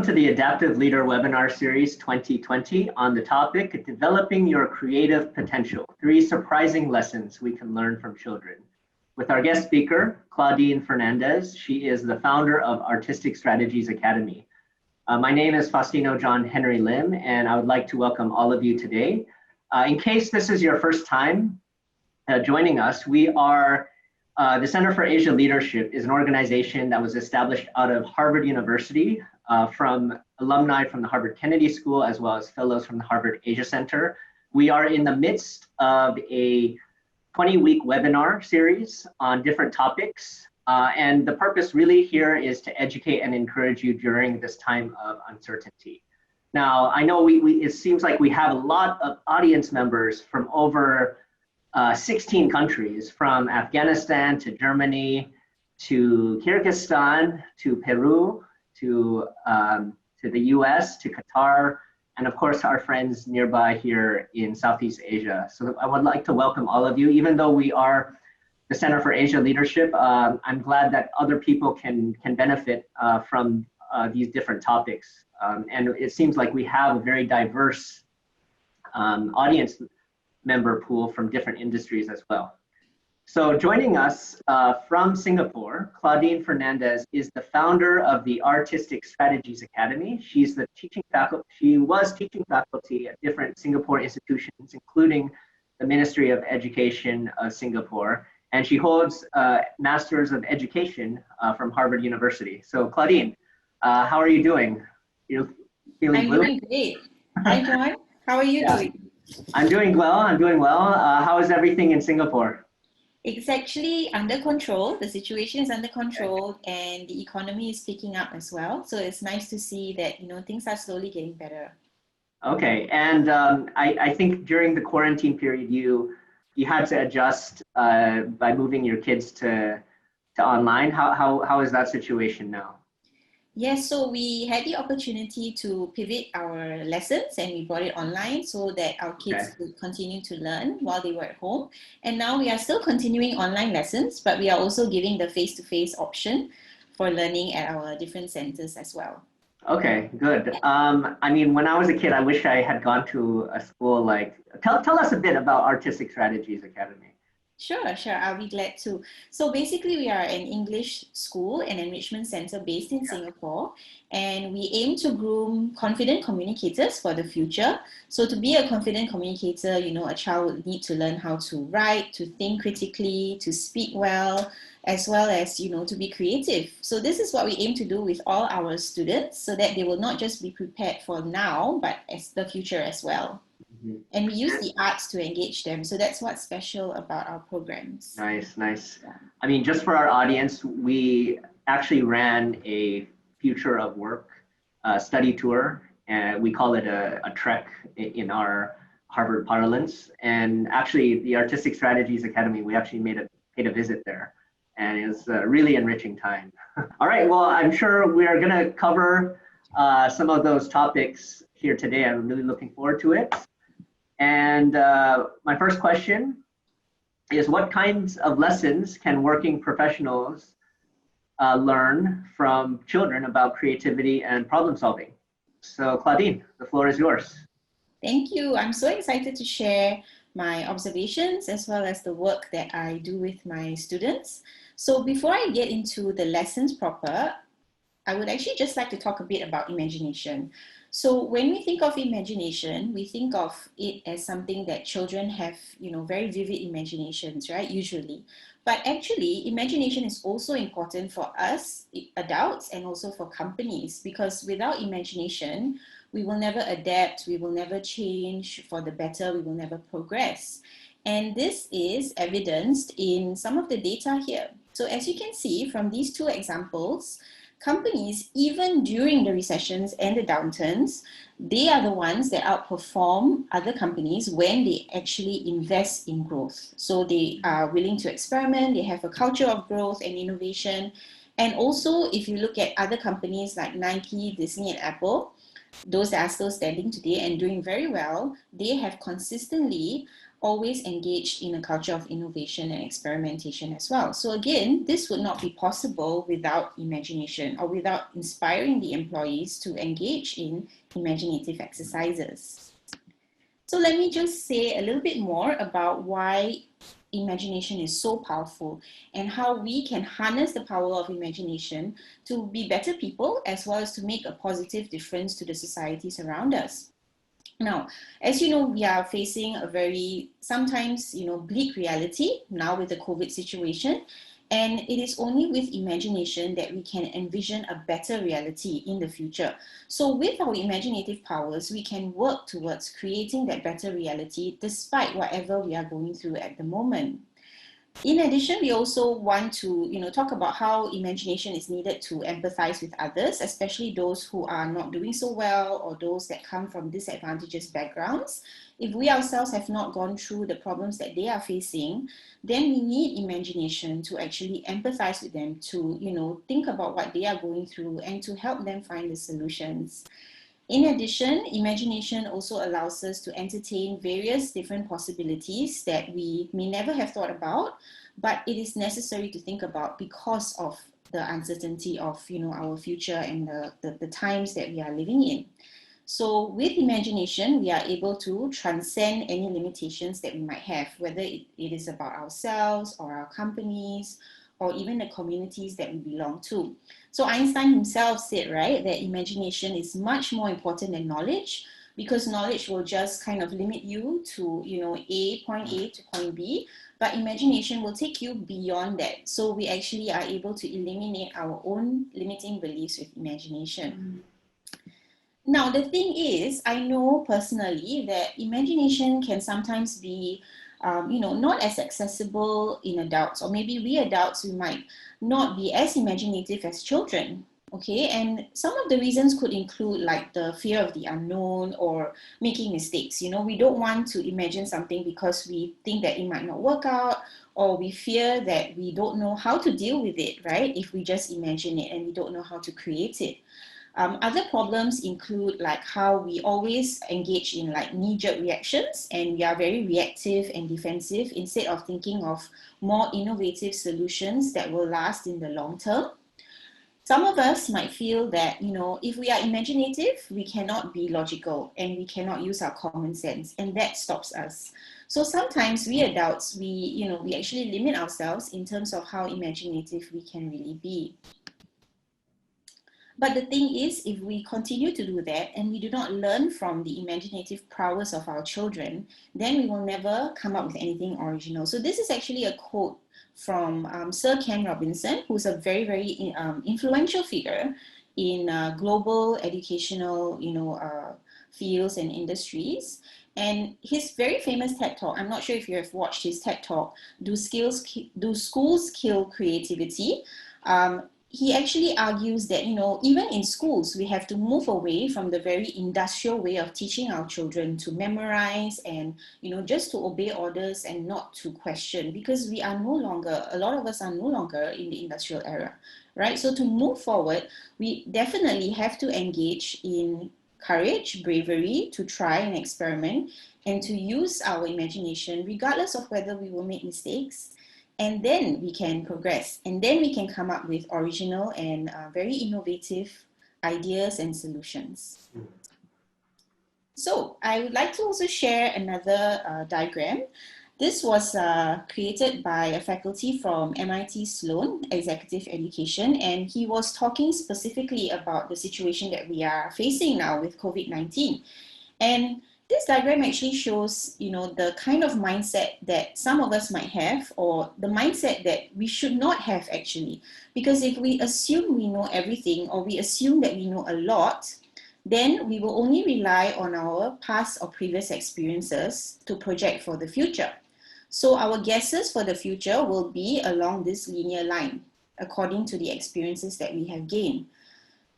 to the Adaptive Leader Webinar Series 2020 on the topic, Developing Your Creative Potential, 3 Surprising Lessons We Can Learn from Children. With our guest speaker, Claudine Fernandez. She is the founder of Artistic Strategies Academy. My name is Faustino John Lim, and I would like to welcome all of you today. In case this is your first time joining us, we are the Center for Asia Leadership is an organization that was established out of Harvard University from alumni from the Harvard Kennedy School, as well as fellows from the Harvard Asia Center. We are in the midst of a 20-week webinar series on different topics. And the purpose really here is to educate and encourage you during this time of uncertainty. Now, I know it seems like we have a lot of audience members from over 16 countries, from Afghanistan to Germany, to Kyrgyzstan, to Peru, to the US, to Qatar, and of course our friends nearby here in Southeast Asia. So I would like to welcome all of you. Even though we are the Center for Asia Leadership, I'm glad that other people can benefit from these different topics. And it seems like we have a very diverse audience member pool from different industries as well. So joining us from Singapore, Claudine Fernandez is the founder of the Artistic Strategies Academy. She's the teaching faculty. She was teaching faculty at different Singapore institutions, including the Ministry of Education of Singapore, and she holds Masters of Education from Harvard University. So Claudine, how are you doing? You feeling blue? I'm doing great. Hi John, how are you doing? I'm doing well. How is everything in Singapore? It's actually under control. The situation is under control, and the economy is picking up as well. So it's nice to see that things are slowly getting better. Okay, and I think during the quarantine period, you had to adjust by moving your kids to online. How is that situation now? Yes, so we had the opportunity to pivot our lessons, and we brought it online so that our kids could continue to learn while they were at home. And now we are still continuing online lessons, but we are also giving the face-to-face option for learning at our different centers as well. Okay, good. I mean, when I was a kid, I wish I had gone to a school like, tell us a bit about Artistic Strategies Academy. Sure, I'll be glad to. So basically, we are an English school and enrichment center based in Singapore, and we aim to groom confident communicators for the future. So to be a confident communicator, a child would need to learn how to write, to think critically, to speak well as to be creative. So this is what we aim to do with all our students, so that they will not just be prepared for now, but as the future as well. Mm-hmm. And we use the arts to engage them. So that's what's special about our programs. Nice. Yeah. I mean, just for our audience, we actually ran a Future of Work study tour, and we call it a trek in our Harvard parlance. And actually, the Artistic Strategies Academy, we actually paid a visit there, and it was a really enriching time. All right, well, I'm sure we are going to cover some of those topics here today. I'm really looking forward to it. And my first question is, what kinds of lessons can working professionals learn from children about creativity and problem solving? So Claudine, the floor is yours. Thank you. I'm so excited to share my observations as well as the work that I do with my students. So before I get into the lessons proper, I would actually just like to talk a bit about imagination. So when we think of imagination, we think of it as something that children have, very vivid imaginations, right? Usually. But actually, imagination is also important for us, adults, and also for companies, because without imagination, we will never adapt, we will never change for the better, we will never progress. And this is evidenced in some of the data here. So as you can see from these 2 examples, companies, even during the recessions and the downturns, they are the ones that outperform other companies when they actually invest in growth. So they are willing to experiment, they have a culture of growth and innovation. And also, if you look at other companies like Nike, Disney, and Apple, those that are still standing today and doing very well, they have consistently always engaged in a culture of innovation and experimentation as well. So again, this would not be possible without imagination or without inspiring the employees to engage in imaginative exercises. So let me just say a little bit more about why imagination is so powerful and how we can harness the power of imagination to be better people as well as to make a positive difference to the societies around us. Now, as you know, we are facing a very sometimes, bleak reality now with the COVID situation. And it is only with imagination that we can envision a better reality in the future. So with our imaginative powers, we can work towards creating that better reality despite whatever we are going through at the moment. In addition, we also want to, talk about how imagination is needed to empathize with others, especially those who are not doing so well or those that come from disadvantaged backgrounds. If we ourselves have not gone through the problems that they are facing, then we need imagination to actually empathize with them, to, think about what they are going through and to help them find the solutions. In addition, imagination also allows us to entertain various different possibilities that we may never have thought about, but it is necessary to think about because of the uncertainty of our future and the times that we are living in. So with imagination, we are able to transcend any limitations that we might have, whether it is about ourselves or our companies or even the communities that we belong to. So Einstein himself said, right, that imagination is much more important than knowledge, because knowledge will just kind of limit you to, point A to point B, but imagination will take you beyond that. So we actually are able to eliminate our own limiting beliefs with imagination. Now, the thing is, I know personally that imagination can sometimes be not as accessible in adults, or maybe we adults, we might not be as imaginative as children, okay? And some of the reasons could include like the fear of the unknown or making mistakes. We don't want to imagine something because we think that it might not work out, or we fear that we don't know how to deal with it, right? If we just imagine it and we don't know how to create it. Other problems include like how we always engage in like knee-jerk reactions, and we are very reactive and defensive instead of thinking of more innovative solutions that will last in the long term. Some of us might feel that, if we are imaginative, we cannot be logical and we cannot use our common sense, and that stops us. So sometimes we adults, we actually limit ourselves in terms of how imaginative we can really be. But the thing is, if we continue to do that and we do not learn from the imaginative prowess of our children, then we will never come up with anything original. So this is actually a quote from Sir Ken Robinson, who's a very, very influential figure in global educational, fields and industries. And his very famous TED Talk, I'm not sure if you have watched his TED Talk, Do Schools Kill Creativity? He actually argues that, even in schools, we have to move away from the very industrial way of teaching our children to memorize and, just to obey orders and not to question, because a lot of us are no longer in the industrial era, right? So to move forward, we definitely have to engage in courage, bravery, to try and experiment and to use our imagination, regardless of whether we will make mistakes. And then we can progress, and then we can come up with original and very innovative ideas and solutions. So I would like to also share another diagram. This was created by a faculty from MIT Sloan Executive Education, and he was talking specifically about the situation that we are facing now with COVID-19. And this diagram actually shows, the kind of mindset that some of us might have, or the mindset that we should not have actually. Because if we assume we know everything, or we assume that we know a lot, then we will only rely on our past or previous experiences to project for the future. So our guesses for the future will be along this linear line, according to the experiences that we have gained.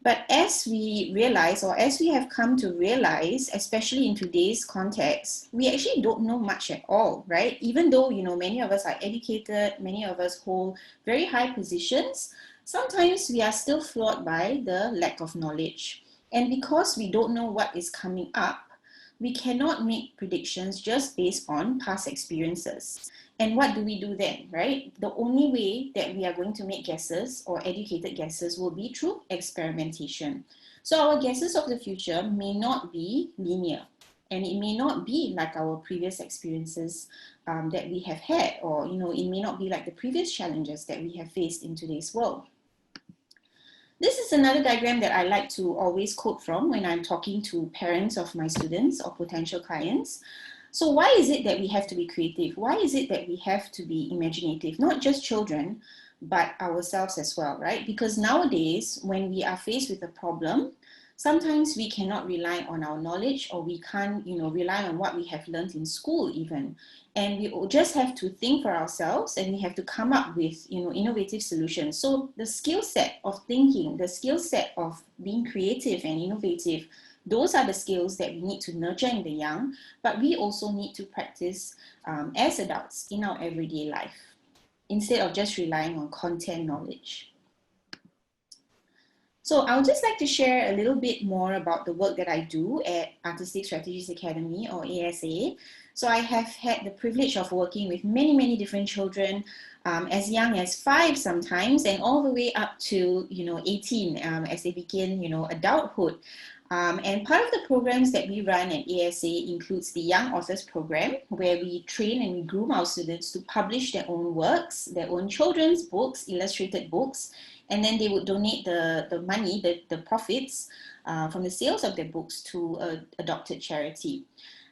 But as we realize, or as we have come to realize, especially in today's context, we actually don't know much at all, right? Even though, many of us are educated, many of us hold very high positions, sometimes we are still flawed by the lack of knowledge. And because we don't know what is coming up, we cannot make predictions just based on past experiences. And what do we do then, right? The only way that we are going to make guesses or educated guesses will be through experimentation. So our guesses of the future may not be linear, and it may not be like our previous experiences that we have had, or it may not be like the previous challenges that we have faced in today's world. This is another diagram that I like to always quote from when I'm talking to parents of my students or potential clients. So why is it that we have to be creative? Why is it that we have to be imaginative? Not just children, but ourselves as well, right? Because nowadays, when we are faced with a problem, sometimes we cannot rely on our knowledge, or we can't, rely on what we have learned in school even. And we just have to think for ourselves, and we have to come up with, innovative solutions. So the skill set of thinking, the skill set of being creative and innovative, those are the skills that we need to nurture in the young, but we also need to practice as adults in our everyday life, instead of just relying on content knowledge. So I would just like to share a little bit more about the work that I do at Artistic Strategies Academy, or ASA. So I have had the privilege of working with many, many different children, as young as 5 sometimes, and all the way up to 18 as they begin adulthood. And part of the programs that we run at ASA includes the Young Authors Program, where we train and we groom our students to publish their own works, their own children's books, illustrated books, and then they would donate the money, the profits from the sales of their books to an adopted charity.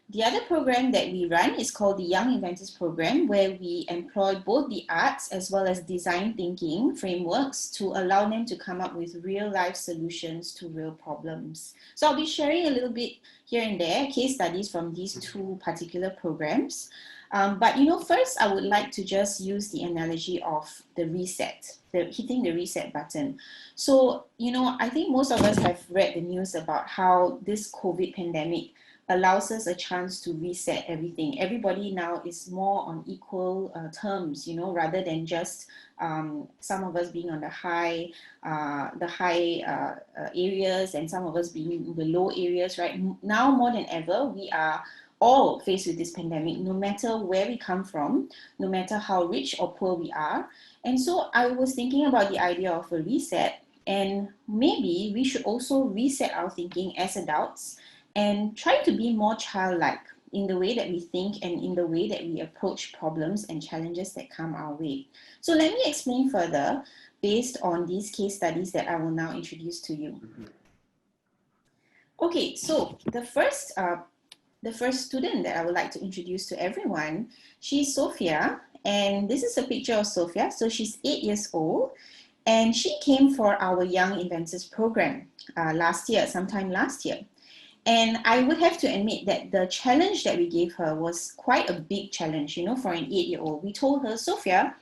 The other program that we run is called the Young Inventors Program, where we employ both the arts as well as design thinking frameworks to allow them to come up with real life solutions to real problems. So I'll be sharing a little bit here and there, case studies from these 2 particular programs. But first I would like to just use the analogy of the reset, hitting the reset button. So, I think most of us have read the news about how this COVID pandemic allows us a chance to reset everything. Everybody now is more on equal terms, rather than just some of us being on the high areas and some of us being in the low areas, right? Now more than ever, we are all faced with this pandemic, no matter where we come from, no matter how rich or poor we are. And so I was thinking about the idea of a reset, and maybe we should also reset our thinking as adults and try to be more childlike in the way that we think and in the way that we approach problems and challenges that come our way. So let me explain further based on these case studies that I will now introduce to you. Okay, so the first student that I would like to introduce to everyone, she's Sophia, and this is a picture of Sophia. So she's 8 years old, and she came for our Young Inventors Program sometime last year. And I would have to admit that the challenge that we gave her was quite a big challenge, for an 8-year-old. We told her, Sophia,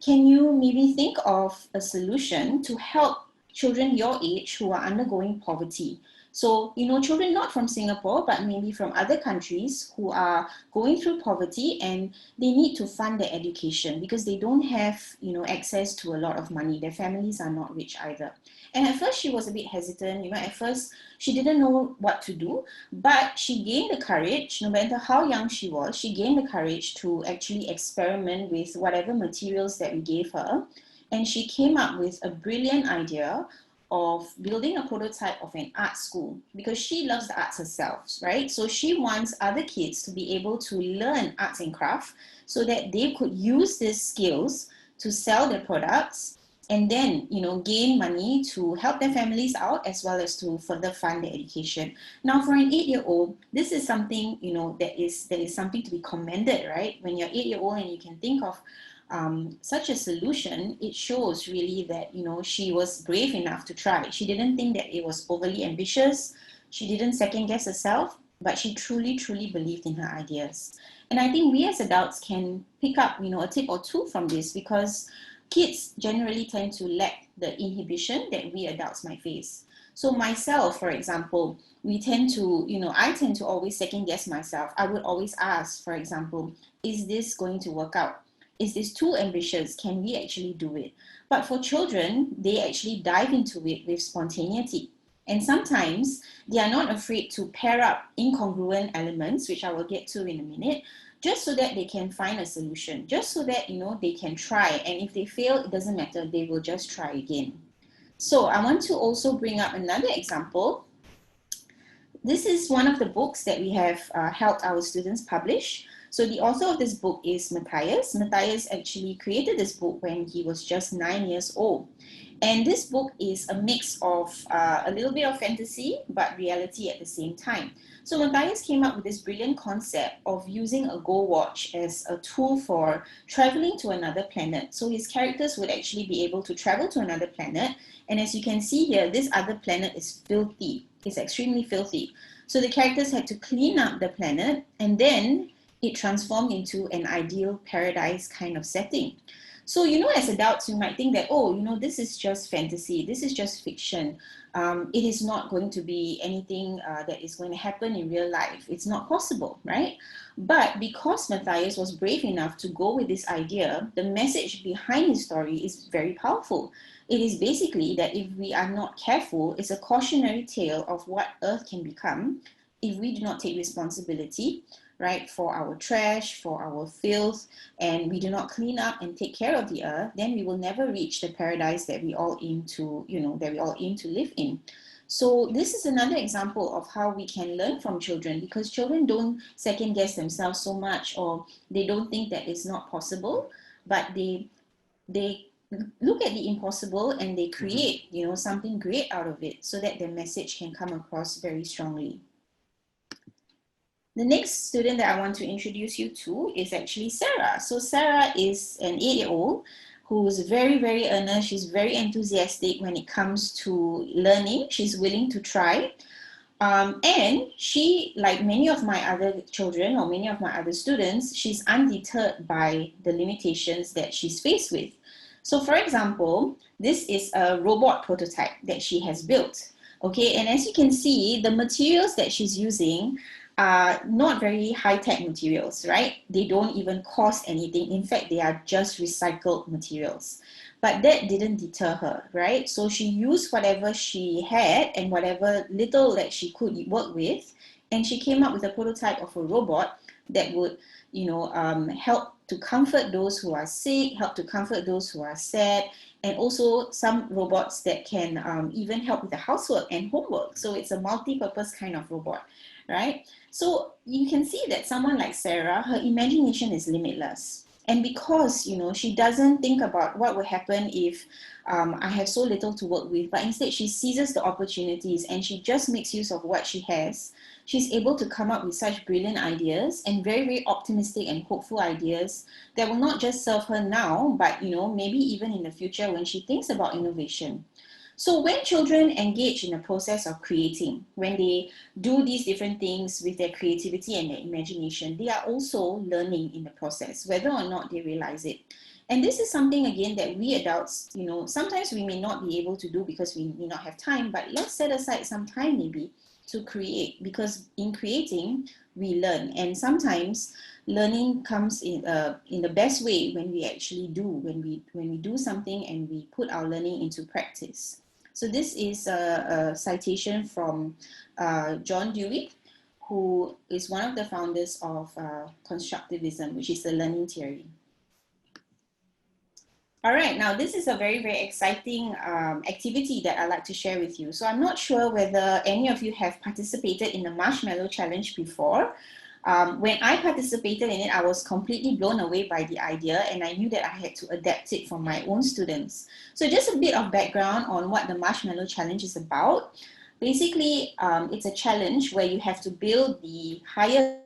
can you maybe think of a solution to help children your age who are undergoing poverty? So, children not from Singapore, but maybe from other countries who are going through poverty, and they need to fund their education because they don't have, access to a lot of money. Their families are not rich either. And at first she was a bit hesitant, at first she didn't know what to do, but she gained the courage, no matter how young she was, she gained the courage to actually experiment with whatever materials that we gave her. And she came up with a brilliant idea of building a prototype of an art school, because she loves the arts herself, right? So she wants other kids to be able to learn arts and craft so that they could use these skills to sell their products and then, gain money to help their families out as well as to further fund their education. Now, for an 8-year-old, this is something, that is something to be commended, right? When you're 8-year-old and you can think of such a solution, it shows really that, she was brave enough to try. She didn't think that it was overly ambitious. She didn't second guess herself, but she truly, truly believed in her ideas. And I think we as adults can pick up, a tip or 2 from this, because kids generally tend to lack the inhibition that we adults might face. So myself, for example, I tend to always second guess myself. I would always ask, for example, is this going to work out? Is this too ambitious? Can we actually do it? But for children, they actually dive into it with spontaneity. And sometimes they are not afraid to pair up incongruent elements, which I will get to in a minute, just so that they can find a solution, just so that, they can try. And if they fail, it doesn't matter, they will just try again. So I want to also bring up another example. This is one of the books that we have helped our students publish. So the author of this book is Mathias. Mathias actually created this book when he was just 9 years old. And this book is a mix of a little bit of fantasy, but reality at the same time. So Mathias came up with this brilliant concept of using a Go watch as a tool for traveling to another planet. So his characters would actually be able to travel to another planet. And as you can see here, this other planet is filthy. It's extremely filthy. So the characters had to clean up the planet, and then it transformed into an ideal paradise kind of setting. So, as adults, you might think that, this is just fantasy, this is just fiction. It is not going to be anything that is going to happen in real life. It's not possible, right? But because Mathias was brave enough to go with this idea, the message behind his story is very powerful. It is basically that if we are not careful, it's a cautionary tale of what Earth can become if we do not take responsibility, right, for our trash, for our filth, and we do not clean up and take care of the earth, then we will never reach the paradise that we all aim to, live in. So this is another example of how we can learn from children, because children don't second guess themselves so much, or they don't think that it's not possible, but they look at the impossible and they create, something great out of it, so that their message can come across very strongly. The next student that I want to introduce you to is actually Sarah. So Sarah is an 8-year-old who's very, very earnest. She's very enthusiastic when it comes to learning. She's willing to try. And she, like many of my other children or many of my other students, she's undeterred by the limitations that she's faced with. So for example, this is a robot prototype that she has built. Okay, and as you can see, the materials that she's using are not very high-tech materials, right? They don't even cost anything. In fact, they are just recycled materials. But that didn't deter her, right? So she used whatever she had and whatever little that she could work with, and she came up with a prototype of a robot that would, help to comfort those who are sick, help to comfort those who are sad, and also some robots that can even help with the housework and homework. So it's a multi-purpose kind of robot, right? So you can see that someone like Sarah, her imagination is limitless. And because, she doesn't think about what will happen if I have so little to work with, but instead she seizes the opportunities and she just makes use of what she has. She's able to come up with such brilliant ideas and very, very optimistic and hopeful ideas that will not just serve her now, but, maybe even in the future when she thinks about innovation. So when children engage in the process of creating, when they do these different things with their creativity and their imagination, they are also learning in the process, whether or not they realize it. And this is something, again, that we adults, sometimes we may not be able to do because we may not have time, but let's set aside some time maybe to create, because in creating, we learn. And sometimes learning comes in the best way when we actually do, when we do something and we put our learning into practice. So this is a citation from John Dewey, who is one of the founders of constructivism, which is the learning theory. All right, now this is a very, very exciting activity that I'd like to share with you. So I'm not sure whether any of you have participated in the Marshmallow Challenge before. When I participated in it, I was completely blown away by the idea, and I knew that I had to adapt it for my own students. So just a bit of background on what the Marshmallow Challenge is about. Basically, it's a challenge where you have to build the highest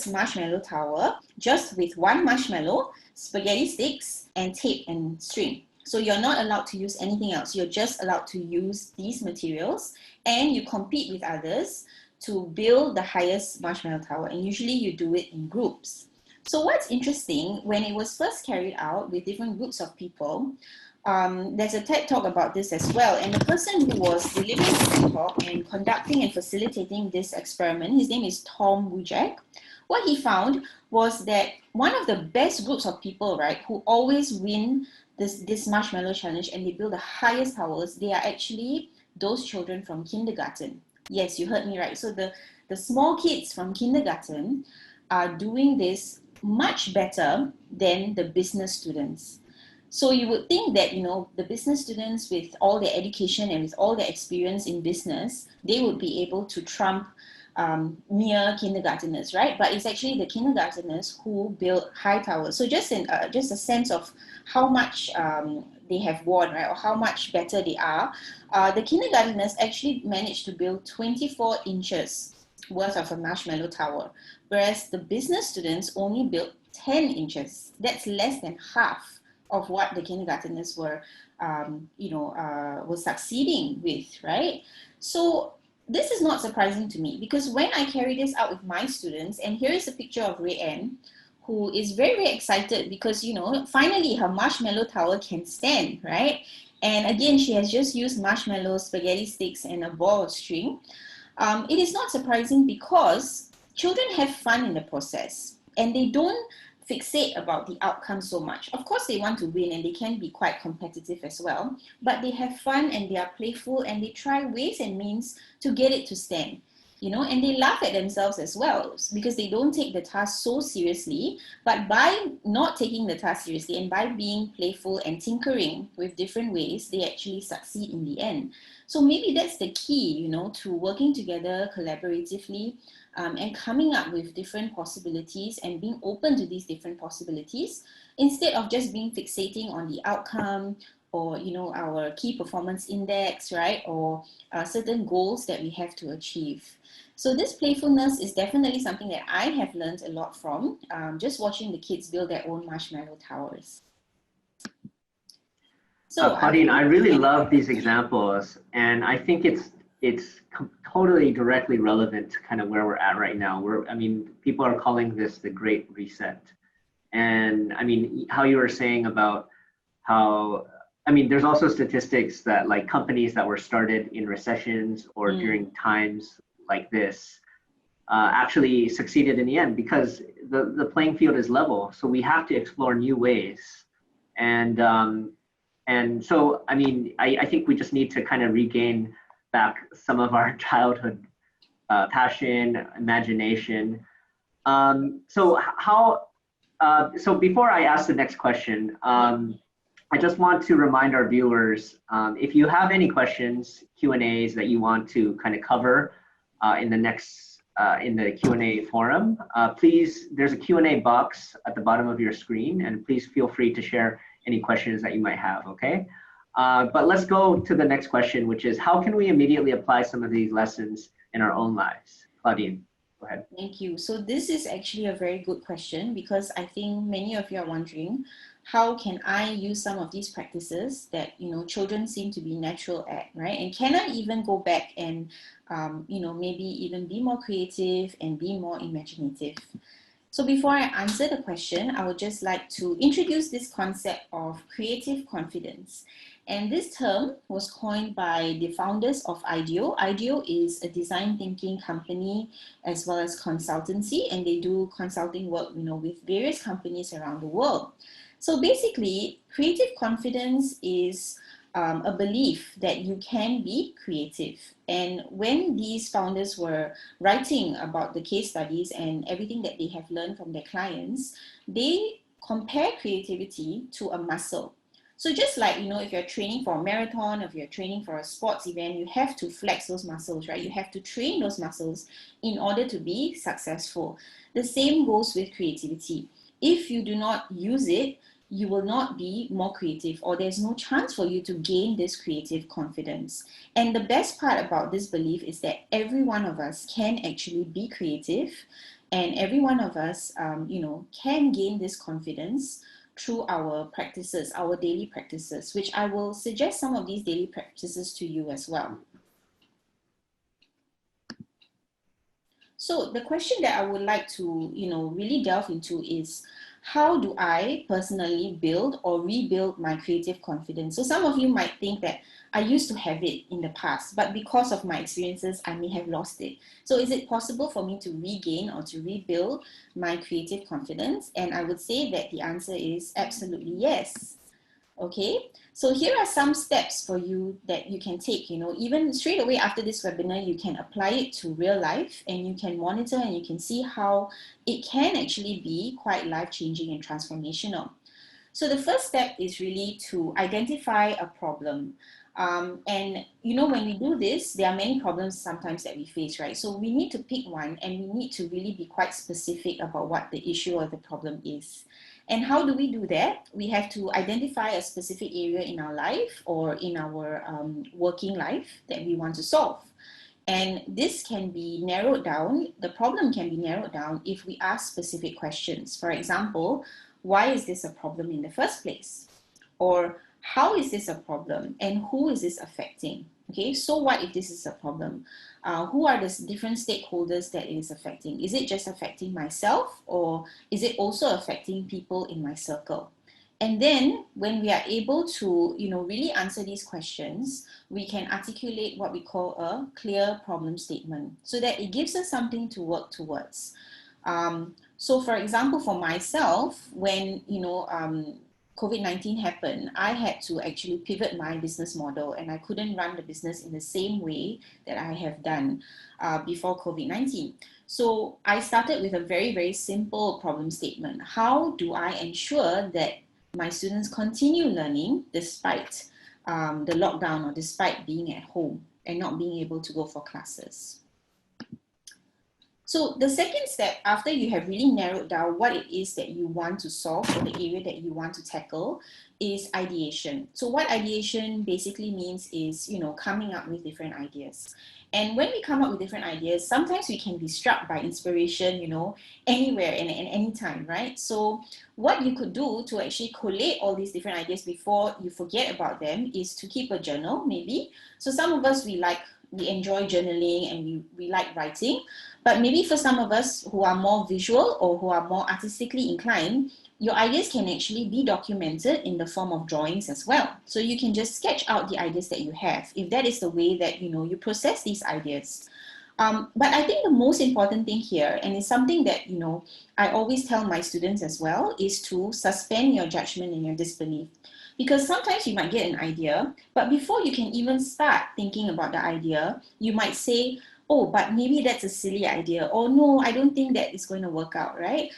marshmallow tower just with one marshmallow, spaghetti sticks, and tape and string. So you're not allowed to use anything else. You're just allowed to use these materials, and you compete with others to build the highest marshmallow tower, and usually you do it in groups. So what's interesting, when it was first carried out with different groups of people, there's a TED talk about this as well, and the person who was delivering the TED talk and conducting and facilitating this experiment, his name is Tom Wujek. What he found was that one of the best groups of people, right, who always win this marshmallow challenge and they build the highest towers, they are actually those children from kindergarten. Yes, you heard me right. So the small kids from kindergarten are doing this much better than the business students. So you would think that, you know, the business students with all their education and with all their experience in business, they would be able to trump mere kindergarteners, right? But it's actually the kindergarteners who build high towers. So just a sense of how much they have won, right, or how much better they are. The kindergarteners actually managed to build 24 inches worth of a marshmallow tower, whereas the business students only built 10 inches. That's less than half of what the kindergarteners were, were succeeding with, right? So this is not surprising to me, because when I carry this out with my students, and here is a picture of Ed.M, who is very, very excited because, you know, finally her marshmallow tower can stand, right? And again, she has just used marshmallows, spaghetti sticks, and a ball of string. It is not surprising because children have fun in the process and they don't fixate about the outcome so much. Of course, they want to win and they can be quite competitive as well, but they have fun and they are playful and they try ways and means to get it to stand, you know, and they laugh at themselves as well because they don't take the task so seriously. But by not taking the task seriously and by being playful and tinkering with different ways, they actually succeed in the end. So maybe that's the key, you know, to working together collaboratively and coming up with different possibilities and being open to these different possibilities instead of just being fixating on the outcome or, you know, our key performance index, right? Or certain goals that we have to achieve. So this playfulness is definitely something that I have learned a lot from just watching the kids build their own marshmallow towers. So Claudine, I really love these examples, and I think it's totally directly relevant to kind of where we're at right now. I mean, people are calling this the Great Reset, and I mean, how you were saying about how, I mean, there's also statistics that like companies that were started in recessions or during times like this actually succeeded in the end because the playing field is level. So we have to explore new ways, and so, I mean, I think we just need to kind of regain back some of our childhood passion, imagination. So before I ask the next question, I just want to remind our viewers, if you have any questions, Q&As that you want to kind of cover in the next, in the Q&A forum, please, there's a Q&A box at the bottom of your screen, and please feel free to share any questions that you might have, okay? But let's go to the next question, which is how can we immediately apply some of these lessons in our own lives? Claudine, go ahead. Thank you. So this is actually a very good question because I think many of you are wondering, how can I use some of these practices that, you know, children seem to be natural at, right? And can I even go back and, you know, maybe even be more creative and be more imaginative? So before I answer the question, I would just like to introduce this concept of creative confidence. And this term was coined by the founders of IDEO. IDEO is a design thinking company as well as consultancy, and they do consulting work, you know, with various companies around the world. So basically, creative confidence is a belief that you can be creative. And when these founders were writing about the case studies and everything that they have learned from their clients, they compare creativity to a muscle. So just like, you know, if you're training for a marathon, if you're training for a sports event, you have to flex those muscles, right? You have to train those muscles in order to be successful. The same goes with creativity. If you do not use it, you will not be more creative, or there's no chance for you to gain this creative confidence. And the best part about this belief is that every one of us can actually be creative, and every one of us, you know, can gain this confidence through our practices, our daily practices, which I will suggest some of these daily practices to you as well. So the question that I would like to, you know, really delve into is, how do I personally build or rebuild my creative confidence? So some of you might think that I used to have it in the past, but because of my experiences, I may have lost it. So is it possible for me to regain or to rebuild my creative confidence? And I would say that the answer is absolutely yes. Okay, so here are some steps for you that you can take, even straight away after this webinar, you can apply it to real life and you can monitor and you can see how it can actually be quite life-changing and transformational. So the first step is really to identify a problem. And when we do this, there are many problems sometimes that we face, right? So we need to pick one and we need to really be quite specific about what the issue or the problem is. And how do we do that? We have to identify a specific area in our life or in our working life that we want to solve. And this can be narrowed down, the problem can be narrowed down if we ask specific questions. For example, why is this a problem in the first place? Or how is this a problem and who is this affecting? Okay, so what if this is a problem? Who are the different stakeholders that it is affecting? Is it just affecting myself or is it also affecting people in my circle? And then when we are able to, really answer these questions, we can articulate what we call a clear problem statement so that it gives us something to work towards. So for example, for myself, when, COVID-19 happened, I had to actually pivot my business model and I couldn't run the business in the same way that I have done before COVID-19. So I started with a very, very simple problem statement. How do I ensure that my students continue learning despite the lockdown or despite being at home and not being able to go for classes? So the second step, after you have really narrowed down what it is that you want to solve or the area that you want to tackle, is ideation. So what ideation basically means is, coming up with different ideas. And when we come up with different ideas, sometimes we can be struck by inspiration, anywhere and any time, right? So what you could do to actually collate all these different ideas before you forget about them is to keep a journal, maybe. So some of us, we enjoy journaling and we like writing, but maybe for some of us who are more visual or who are more artistically inclined, your ideas can actually be documented in the form of drawings as well. So you can just sketch out the ideas that you have, if that is the way that you process these ideas. But I think the most important thing here, and it's something that I always tell my students as well, is to suspend your judgment and your disbelief. Because sometimes you might get an idea, but before you can even start thinking about the idea, you might say, oh, but maybe that's a silly idea. Or no, I don't think that it's going to work out, right?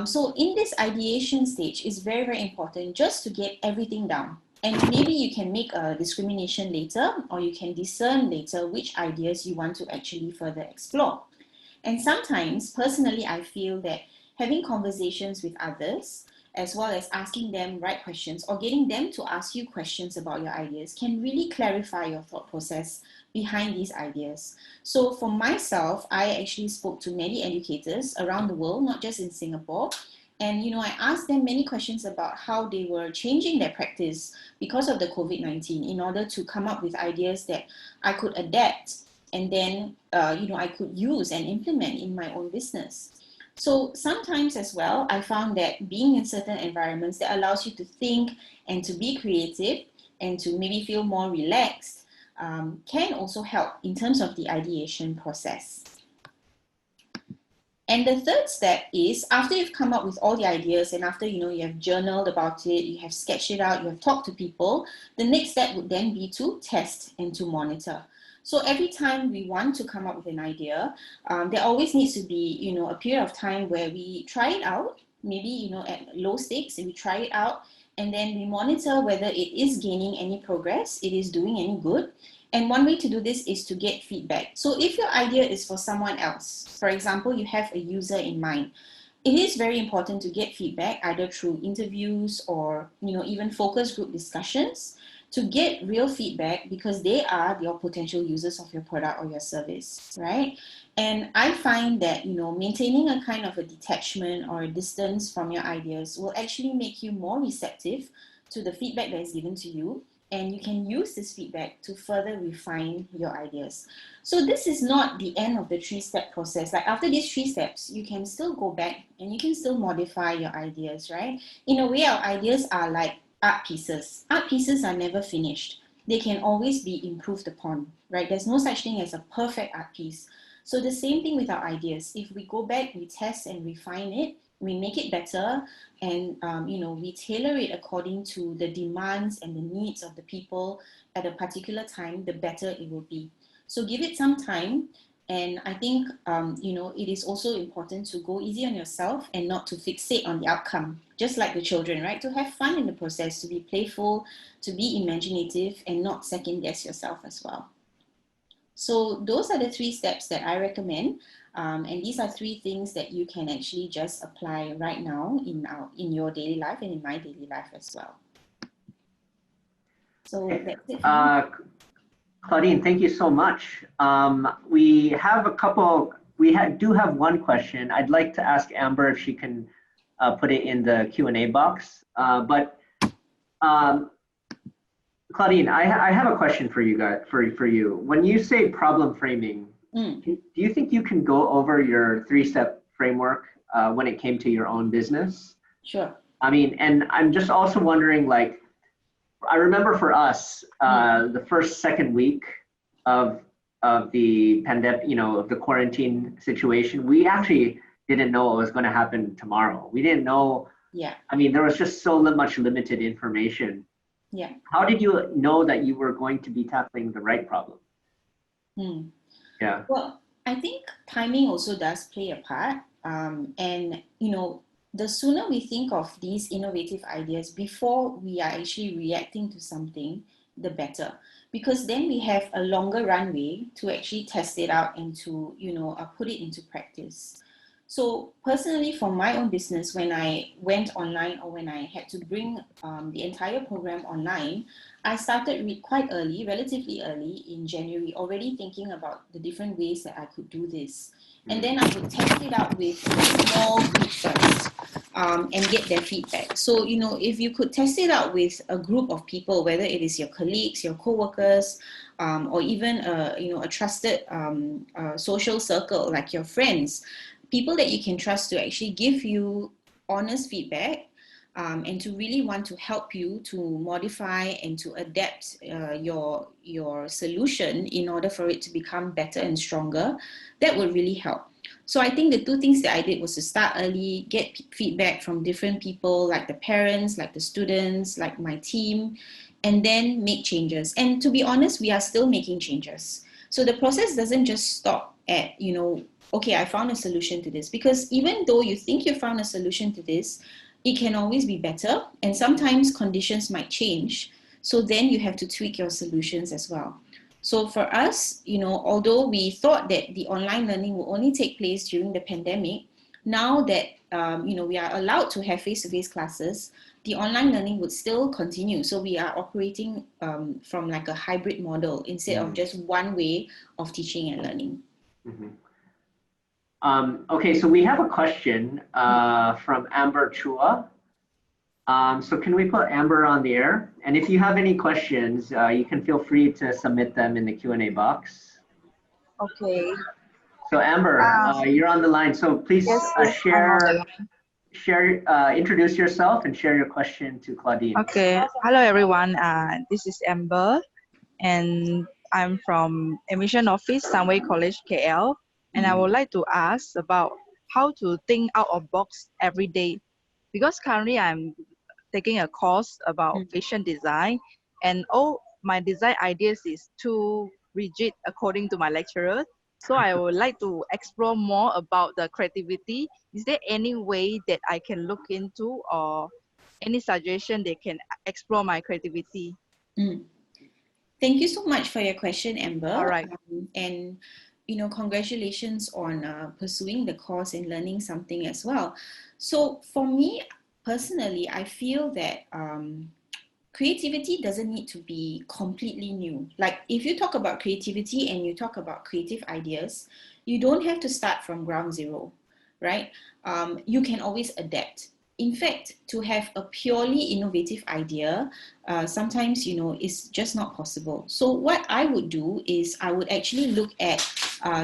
So in this ideation stage, it's very, very important just to get everything down. And maybe you can make a discrimination later, or you can discern later which ideas you want to actually further explore. And sometimes, personally, I feel that having conversations with others, as well as asking them right questions or getting them to ask you questions about your ideas, can really clarify your thought process behind these ideas. So for myself, I actually spoke to many educators around the world, not just in Singapore. And I asked them many questions about how they were changing their practice because of the COVID-19 in order to come up with ideas that I could adapt and then I could use and implement in my own business. So sometimes as well, I found that being in certain environments that allows you to think and to be creative and to maybe feel more relaxed can also help in terms of the ideation process. And the third step is, after you've come up with all the ideas and after you have journaled about it, you have sketched it out, you have talked to people, the next step would then be to test and to monitor. So every time we want to come up with an idea, there always needs to be a period of time where we try it out, maybe at low stakes, and we try it out, and then we monitor whether it is gaining any progress, it is doing any good. And one way to do this is to get feedback. So if your idea is for someone else, for example, you have a user in mind, it is very important to get feedback either through interviews or even focus group discussions to get real feedback, because they are your potential users of your product or your service, right? And I find that maintaining a kind of a detachment or a distance from your ideas will actually make you more receptive to the feedback that is given to you, and you can use this feedback to further refine your ideas. So this is not the end of the 3-step process. Like after these 3 steps, you can still go back and you can still modify your ideas, right? In a way, our ideas are like art pieces. Art pieces are never finished. They can always be improved upon, right? There's no such thing as a perfect art piece. So the same thing with our ideas. If we go back, we test and refine it, we make it better, and we tailor it according to the demands and the needs of the people at a particular time, the better it will be. So give it some time. And I think, it is also important to go easy on yourself and not to fixate on the outcome, just like the children, right? To have fun in the process, to be playful, to be imaginative, and not second guess yourself as well. So those are the 3 steps that I recommend. And these are 3 things that you can actually just apply right now in your daily life and in my daily life as well. So that's it for me. Claudine, thank you so much. We have a couple, do have one question. I'd like to ask Amber if she can put it in the Q&A box. Claudine, I have a question for you guys, for you. When you say problem framing, do you think you can go over your 3-step framework when it came to your own business? Sure. I mean, and I'm just also wondering, like, I remember for us, the second week of the pandemic, of the quarantine situation, we actually didn't know what was going to happen tomorrow. We didn't know. Yeah. I mean, there was just so much limited information. Yeah. How did you know that you were going to be tackling the right problem? Yeah. Well, I think timing also does play a part. And, the sooner we think of these innovative ideas before we are actually reacting to something, the better. Because then we have a longer runway to actually test it out and to, put it into practice. So personally, for my own business, when I went online or when I had to bring the entire program online, I started quite early, relatively early in January, already thinking about the different ways that I could do this. And then I would test it out with a small group first and get their feedback. So, if you could test it out with a group of people, whether it is your colleagues, your co-workers, or even a trusted social circle like your friends, people that you can trust to actually give you honest feedback and to really want to help you to modify and to adapt your solution in order for it to become better and stronger, that would really help. So I think the 2 things that I did was to start early, get feedback from different people, like the parents, like the students, like my team, and then make changes. And to be honest, we are still making changes. So the process doesn't just stop at, okay, I found a solution to this. Because even though you think you found a solution to this, it can always be better. And sometimes conditions might change. So then you have to tweak your solutions as well. So for us, although we thought that the online learning will only take place during the pandemic, now that, we are allowed to have face-to-face classes, the online learning would still continue. So we are operating from like a hybrid model instead of just one way of teaching and learning. Okay, so we have a question from Amber Chua. So can we put Amber on the air? And if you have any questions, you can feel free to submit them in the Q&A box. Okay. So Amber, you're on the line. So please introduce yourself and share your question to Claudine. Okay. Hello, everyone. This is Amber, and I'm from Admission Office, Sunway College, KL. And I would like to ask about how to think out of box every day. Because currently I'm taking a course about fashion design, and all my design ideas is too rigid according to my lecturer. So I would like to explore more about the creativity. Is there any way that I can look into, or any suggestion that can explore my creativity? Thank you so much for your question, Amber. All right. And congratulations on pursuing the course and learning something as well. So for me personally, I feel that creativity doesn't need to be completely new. Like if you talk about creativity and you talk about creative ideas, you don't have to start from ground zero, right? You can always adapt. In fact, to have a purely innovative idea, sometimes, is just not possible. So what I would do is I would actually look at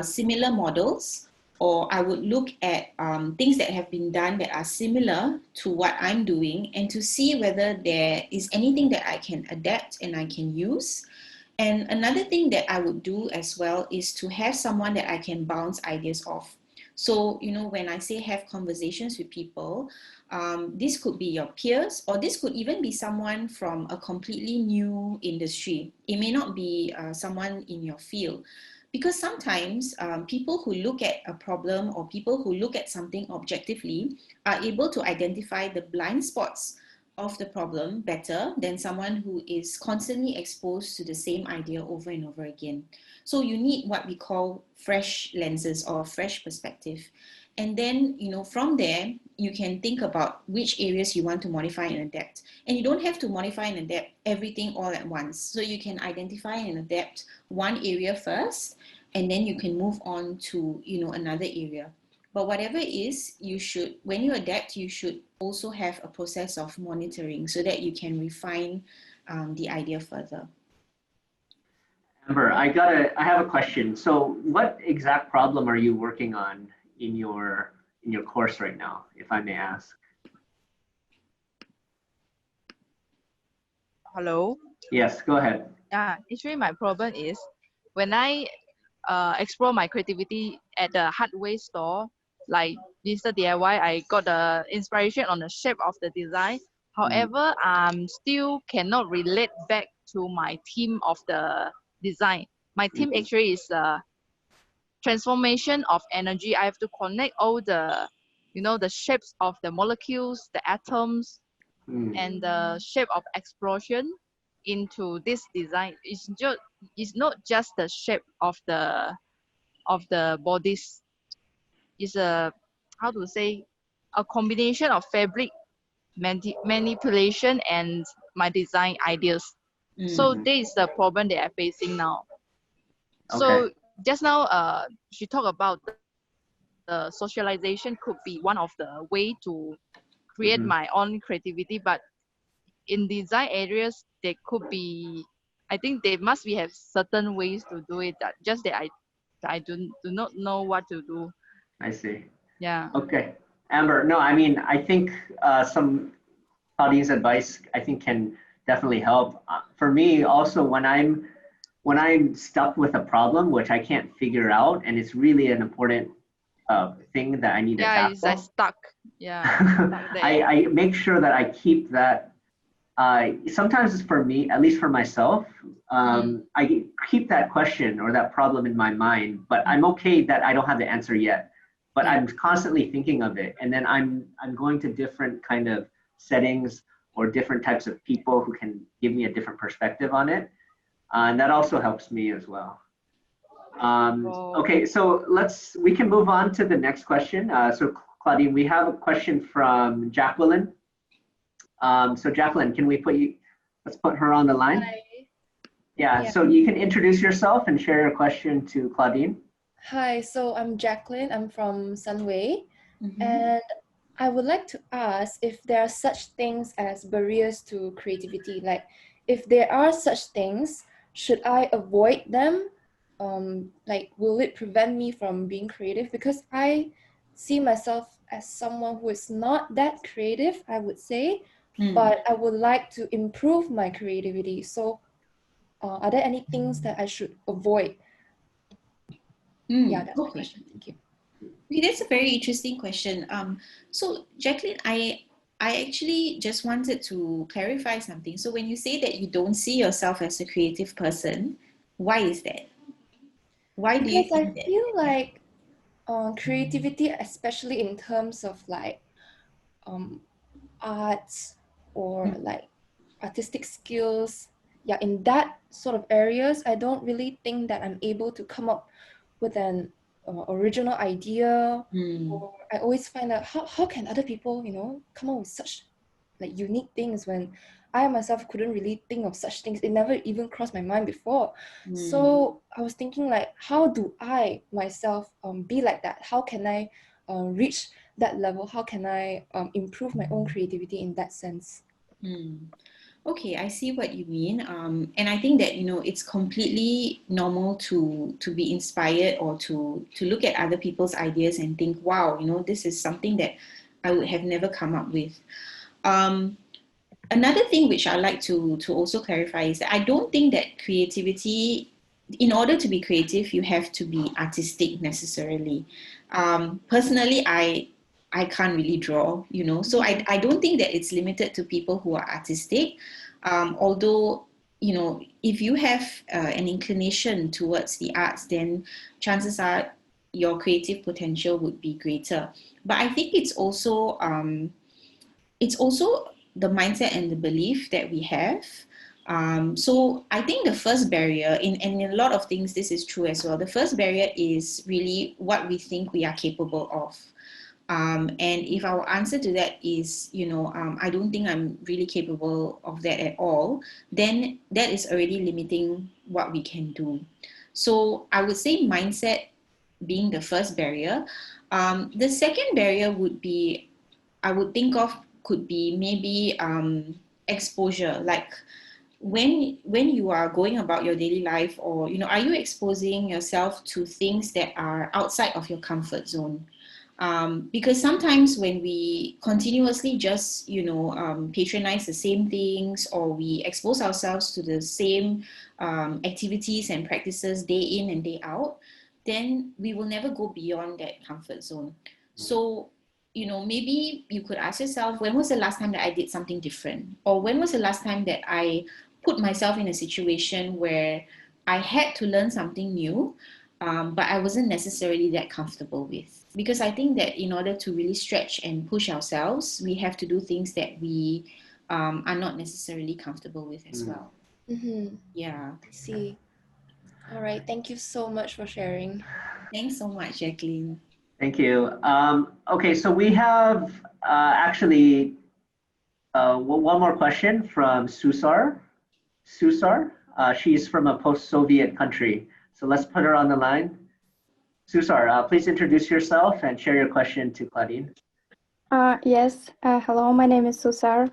similar models, or I would look at things that have been done that are similar to what I'm doing, and to see whether there is anything that I can adapt and I can use. And another thing that I would do as well is to have someone that I can bounce ideas off. So, when I say have conversations with people, this could be your peers, or this could even be someone from a completely new industry. It may not be someone in your field. Because sometimes people who look at a problem or people who look at something objectively are able to identify the blind spots of the problem better than someone who is constantly exposed to the same idea over and over again. So you need what we call fresh lenses or fresh perspective. And then, from there, you can think about which areas you want to modify and adapt. And you don't have to modify and adapt everything all at once. So you can identify and adapt one area first, and then you can move on to, another area. But whatever it is, when you adapt, you should also have a process of monitoring so that you can refine the idea further. Amber, I have a question. So what exact problem are you working on in your course right now, if I may ask? Hello? Yes, go ahead. Yeah, actually my problem is when I explore my creativity at the hardware store, like Mr. DIY, I got the inspiration on the shape of the design. However, still cannot relate back to my theme of the design. My theme actually is transformation of energy. I have to connect all the, the shapes of the molecules, the atoms, and the shape of explosion into this design. It's not just the shape of the bodies. It's a, how to say, a combination of fabric manipulation and my design ideas. So this is the problem that I'm facing now. Okay. So just now, she talked about the socialization could be one of the way to create my own creativity, but in design areas, there could be, I think there must be have certain ways to do it, that just that I do not know what to do. I see. Yeah. Okay. Amber, no, I mean, I think some Claudine's advice, I think, can definitely help. For me, also, when I'm stuck with a problem which I can't figure out, and it's really an important thing that I need to tackle. Yeah, it's stuck. Yeah. I make sure that I keep that. Sometimes it's for me, at least for myself, I keep that question or that problem in my mind, but I'm okay that I don't have the answer yet. But I'm constantly thinking of it, and then I'm going to different kind of settings or different types of people who can give me a different perspective on it, and that also helps me as well. Okay, so we can move on to the next question. So Claudine, we have a question from Jacqueline. So Jacqueline, can we let's put her on the line. Hi. Yeah, so you can introduce yourself and share your question to Claudine. Hi, so I'm Jacqueline. I'm from Sunway, and I would like to ask if there are such things as barriers to creativity. Like, if there are such things, should I avoid them? Like, will it prevent me from being creative? Because I see myself as someone who is not that creative, I would say, but I would like to improve my creativity. So, are there any things that I should avoid? Yeah, that's my question. Thank you. That's a very interesting question. So Jacqueline, I actually just wanted to clarify something. So when you say that you don't see yourself as a creative person, why is that? Why do you think that? I feel like creativity, especially in terms of like arts or like artistic skills, yeah, in that sort of areas, I don't really think that I'm able to come up with an original idea. Or I always find out how can other people, come up with such like unique things when I myself couldn't really think of such things. It never even crossed my mind before. So I was thinking, like, how do I myself be like that? How can I reach that level? How can I improve my own creativity in that sense? Okay, I see what you mean. And I think that, it's completely normal to be inspired or to look at other people's ideas and think, wow, this is something that I would have never come up with. Another thing which I'd like to also clarify is that I don't think that creativity in order to be creative, you have to be artistic necessarily. Personally, I can't really draw, you know, so I don't think that it's limited to people who are artistic. Although, you know, if you have an inclination towards the arts, then chances are your creative potential would be greater. But I think it's also the mindset and the belief that we have. So I think the first barrier, and in a lot of things, this is true as well. The first barrier is really what we think we are capable of. And if our answer to that is, you know, I don't think I'm really capable of that at all, then that is already limiting what we can do. So I would say mindset being the first barrier. The second barrier would be, I would think of, could be maybe exposure. Like when you are going about your daily life, or, you know, are you exposing yourself to things that are outside of your comfort zone? Because sometimes when we continuously just, you know, patronize the same things, or we expose ourselves to the same activities and practices day in and day out, then we will never go beyond that comfort zone. So, you know, maybe you could ask yourself, when was the last time that I did something different? Or when was the last time that I put myself in a situation where I had to learn something new, but I wasn't necessarily that comfortable with? Because I think that in order to really stretch and push ourselves, we have to do things that we are not necessarily comfortable with as well. Yeah. I see. All right. Thank you so much for sharing. Thanks so much, Jacqueline. Thank you. Okay, so we have actually one more question from Susar. She's from a post-Soviet country. So let's put her on the line. Susar, please introduce yourself and share your question to Claudine. Yes, hello, my name is Susar.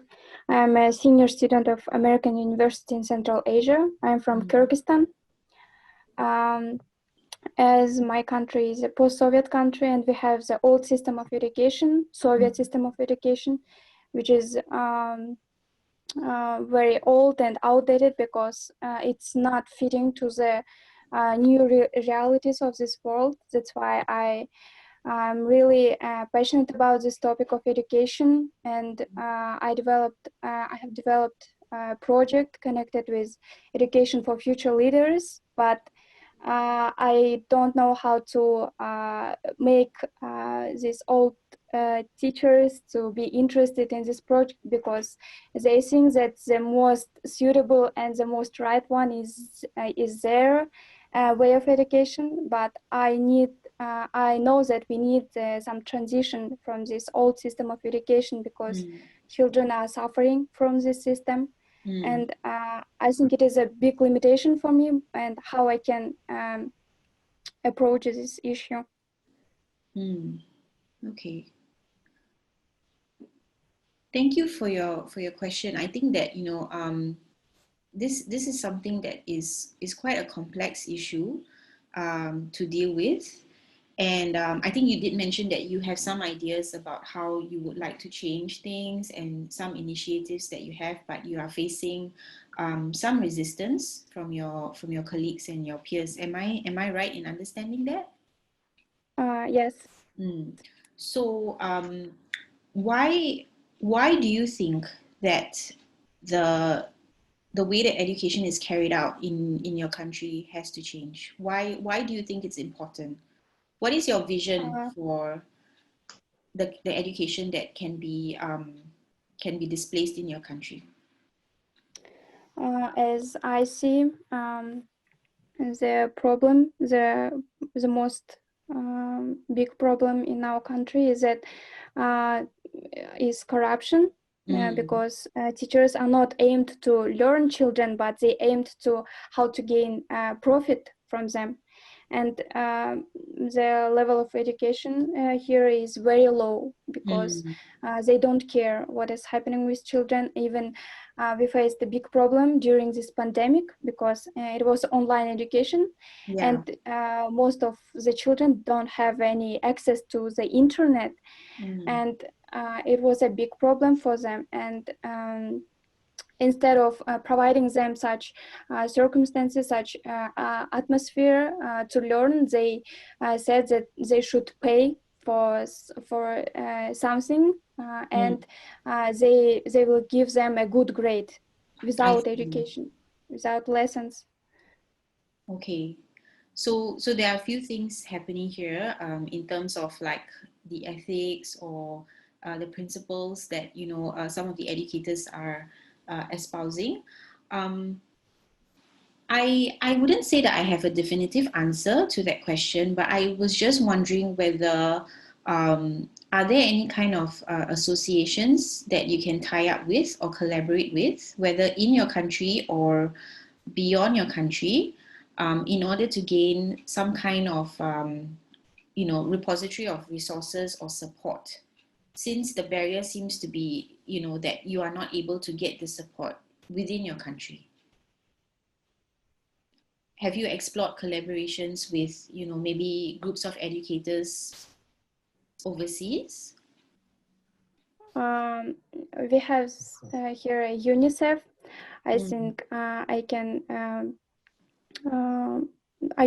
I'm a senior student of American University in Central Asia. I'm from Kyrgyzstan. As my country is a post-Soviet country, and we have the old system of education, Soviet system of education, which is very old and outdated because it's not fitting to the new realities of this world. That's why I'm really passionate about this topic of education, and I have developed a project connected with education for future leaders, but I don't know how to make these old teachers to be interested in this project, because they think that the most suitable and the most right one is their way of education. But I know that we need some transition from this old system of education, because children are suffering from this system. And I think it is a big limitation for me, and how I can approach this issue. Okay. Thank you for your question. I think that, you know, this is something that is quite a complex issue to deal with. And I think you did mention that you have some ideas about how you would like to change things and some initiatives that you have, but you are facing some resistance from your colleagues and your peers. Am I right in understanding that? Yes. So why do you think that the way that education is carried out in your country has to change? Why do you think it's important? What is your vision for the education that can be displaced in your country? As I see, the problem, the most big problem in our country is that is corruption. Because teachers are not aimed to learn children, but they aimed to how to gain profit from them. And the level of education here is very low, because they don't care what is happening with children. Even we faced a big problem during this pandemic, because it was online education, and most of the children don't have any access to the internet. And it was a big problem for them. And instead of providing them such circumstances, such atmosphere to learn, they said that they should pay for something, and they will give them a good grade without education, without lessons. Okay. So there are a few things happening here in terms of like the ethics or the principles that, you know, some of the educators are espousing. I wouldn't say that I have a definitive answer to that question, but I was just wondering whether are there any kind of associations that you can tie up with or collaborate with, whether in your country or beyond your country, in order to gain some kind of you know, repository of resources or support, since the barrier seems to be, you know, that you are not able to get the support within your country. Have you explored collaborations with, you know, maybe groups of educators overseas? We have here a UNICEF. I think I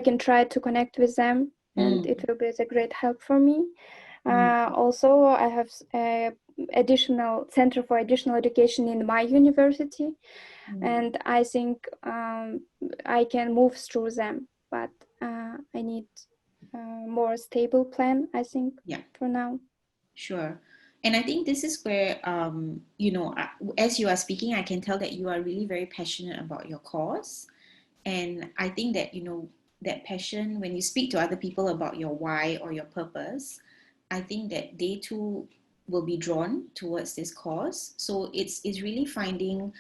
can try to connect with them, and it will be a great help for me. Also, I have additional center for additional education in my university, and I think I can move through them, but I need more stable plan, I think, for now. Sure. And I think this is where, you know, as you are speaking, I can tell that you are really very passionate about your cause. And I think that, you know, that passion, when you speak to other people about your why or your purpose, I think that they too will be drawn towards this cause. So it's really finding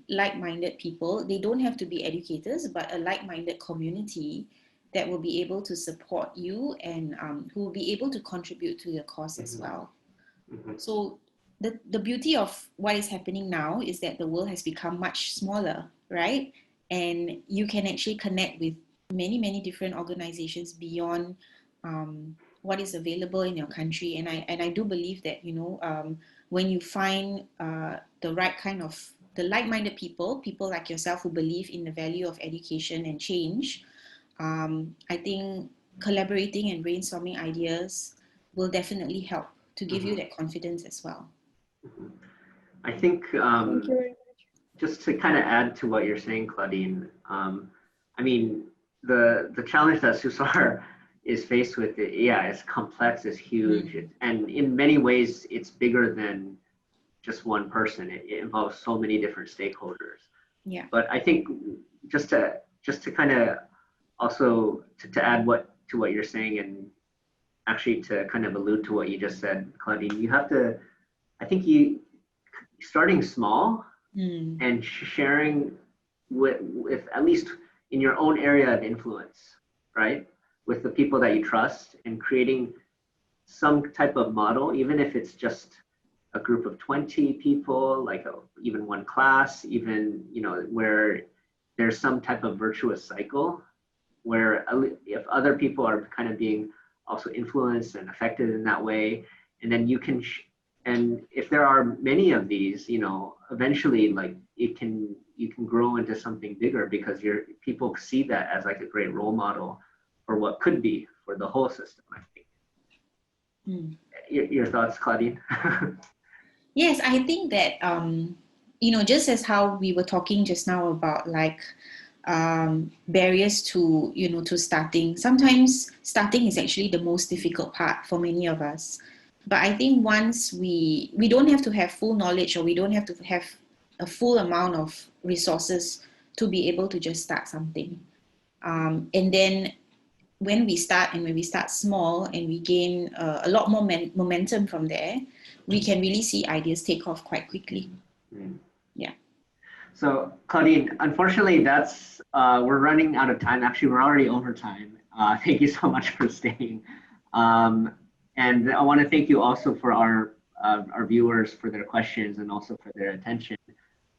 like-minded people. They don't have to be educators, but a like-minded community that will be able to support you and who will be able to contribute to the cause as well. So the beauty of what is happening now is that the world has become much smaller, right? And you can actually connect with many, many different organizations beyond what is available in your country. And I do believe that, you know, when you find the right kind of, the like-minded people like yourself who believe in the value of education and change, I think collaborating and brainstorming ideas will definitely help to give you that confidence as well. I think Thank you very much. just to kind of add to what you're saying, Claudine, I mean, the challenge that Susar is faced with, it's complex, it's huge, and in many ways, it's bigger than just one person. It involves so many different stakeholders. Yeah. But I think just to kind of also to add to what you're saying, and actually to kind of allude to what you just said, Claudine, you have to, I think starting small and sharing with at least in your own area of influence, right? With the people that you trust, and creating some type of model, even if it's just a group of 20 people, like even one class, even, you know, where there's some type of virtuous cycle where if other people are kind of being also influenced and affected in that way, and then you can, and if there are many of these, you know, eventually like you can grow into something bigger, because people see that as like a great role model for what could be for the whole system, I think. Your thoughts, Claudine? Yes, I think that, you know, just as how we were talking just now about like barriers to, you know, to starting. Sometimes starting is actually the most difficult part for many of us. But I think once we don't have to have full knowledge, or we don't have to have a full amount of resources to be able to just start something. And then when we start small and we gain a lot more momentum from there, we can really see ideas take off quite quickly. Yeah. So Claudine, unfortunately, that's we're running out of time. Actually, we're already over time. Thank you so much for staying. And I want to thank you also for our viewers for their questions and also for their attention.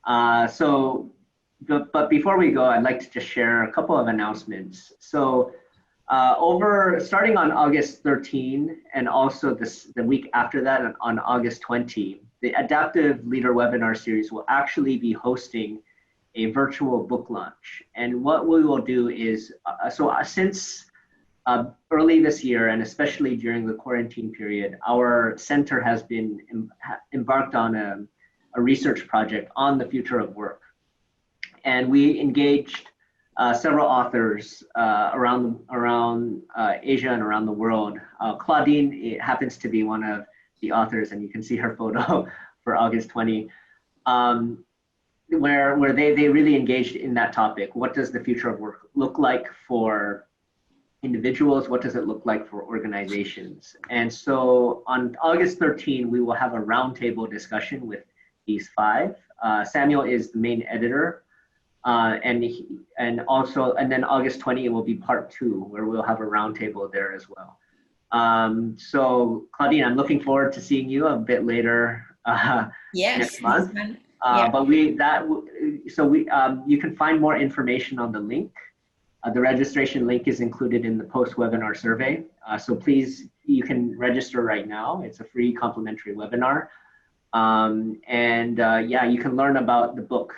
But before we go, I'd like to just share a couple of announcements. So starting on August 13 and also the week after that on August 20, the Adaptive Leader webinar series will actually be hosting a virtual book launch. And what we will do is, since early this year, and especially during the quarantine period, our center has been embarked on a research project on the future of work. And we engaged several authors around Asia and around the world. Claudine happens to be one of the authors, and you can see her photo for August 20, where they really engaged in that topic. What does the future of work look like for individuals? What does it look like for organizations? And so on August 13, we will have a roundtable discussion with these 5. Samuel is the main editor. And then August 20 it will be part 2, where we'll have a roundtable there as well. So Claudine, I'm looking forward to seeing you a bit later next month. But you can find more information on the link. The registration link is included in the post-webinar survey. So please, you can register right now. It's a free complimentary webinar. You can learn about the book.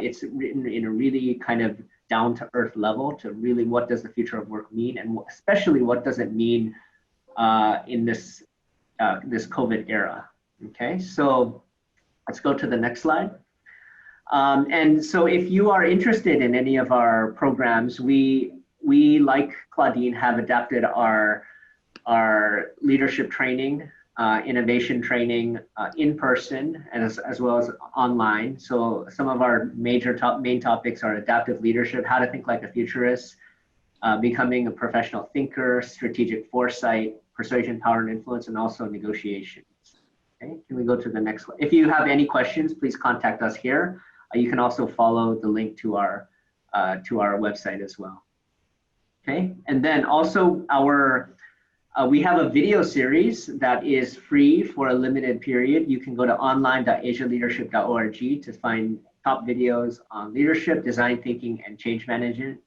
It's written in a really kind of down-to-earth level to really what does the future of work mean, and especially what does it mean in this COVID era. Okay, so let's go to the next slide. And so if you are interested in any of our programs, we like Claudine have adapted our leadership training, innovation training in person and as well as online. So some of our main topics are adaptive leadership, how to think like a futurist, becoming a professional thinker, strategic foresight, persuasion, power, and influence, and also negotiations. Okay, can we go to the next one? If you have any questions, please contact us here. You can also follow the link to our website as well. Okay, and then also we have a video series that is free for a limited period. You can go to online.asialeadership.org to find top videos on leadership, design thinking, and change management.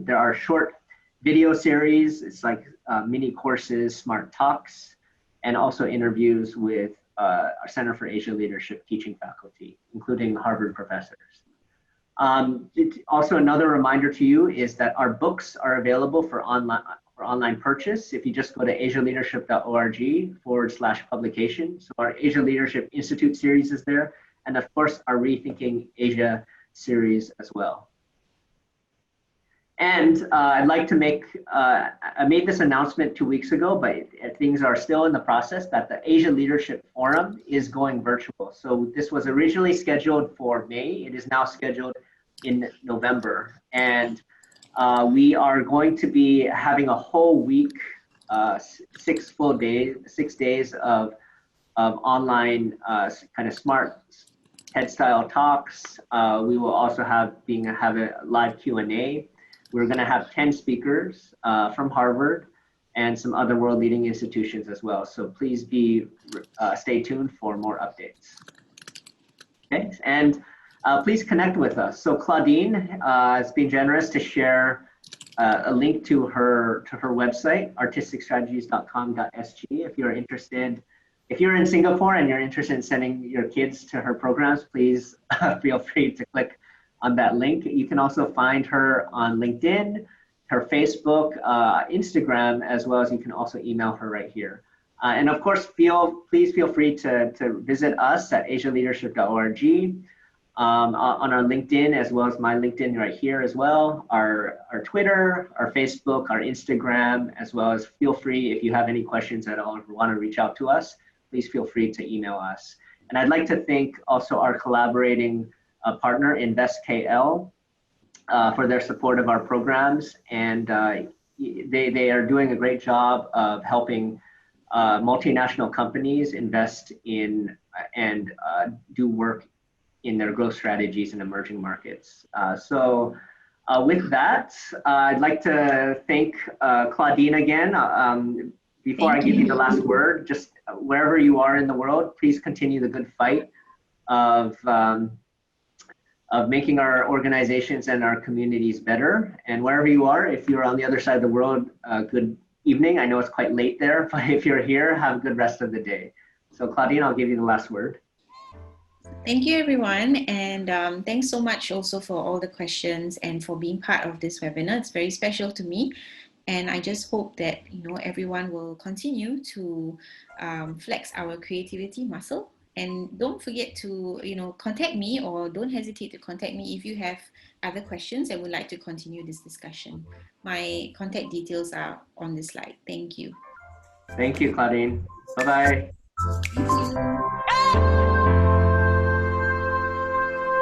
There are short video series. It's like mini courses, smart talks, and also interviews with our Center for Asia Leadership teaching faculty, including Harvard professors. Also, another reminder to you is that our books are available for online purchase. If you just go to asialeadership.org/publication. So our Asia Leadership Institute series is there, and of course our Rethinking Asia series as well. And I'd like to I made this announcement 2 weeks ago, but things are still in the process that the Asia Leadership Forum is going virtual. So this was originally scheduled for May. It is now scheduled in November. And we are going to be having a whole week, 6 days of online kind of smart head style talks. We will also have a live Q&A. We're going to have 10 speakers from Harvard and some other world leading institutions as well. So please stay tuned for more updates. Okay, and please connect with us. So Claudine has been generous to share a link to her website, artisticstrategies.com.sg. If you're interested, if you're in Singapore and you're interested in sending your kids to her programs, please feel free to click on that link. You can also find her on LinkedIn, her Facebook, Instagram, as well as you can also email her right here. And of course, please feel free to visit us at asialeadership.org, on our LinkedIn, as well as my LinkedIn right here as well, our Twitter, our Facebook, our Instagram, as well as feel free, if you have any questions at all, if you want to reach out to us, please feel free to email us. And I'd like to thank also our collaborating partner, InvestKL, for their support of our programs. And they are doing a great job of helping multinational companies invest in and do work in their growth strategies in emerging markets. So with that, I'd like to thank Claudine again. Before I give you the last word, just wherever you are in the world, please continue the good fight of making our organizations and our communities better. And wherever you are, if you're on the other side of the world, good evening. I know it's quite late there, but if you're here, have a good rest of the day. So Claudine, I'll give you the last word. Thank you, everyone. And thanks so much also for all the questions and for being part of this webinar. It's very special to me. And I just hope that, everyone will continue to flex our creativity muscle. And don't forget to, contact me, or don't hesitate to contact me if you have other questions and would like to continue this discussion. My contact details are on the slide. Thank you. Thank you, Claudine. Bye-bye.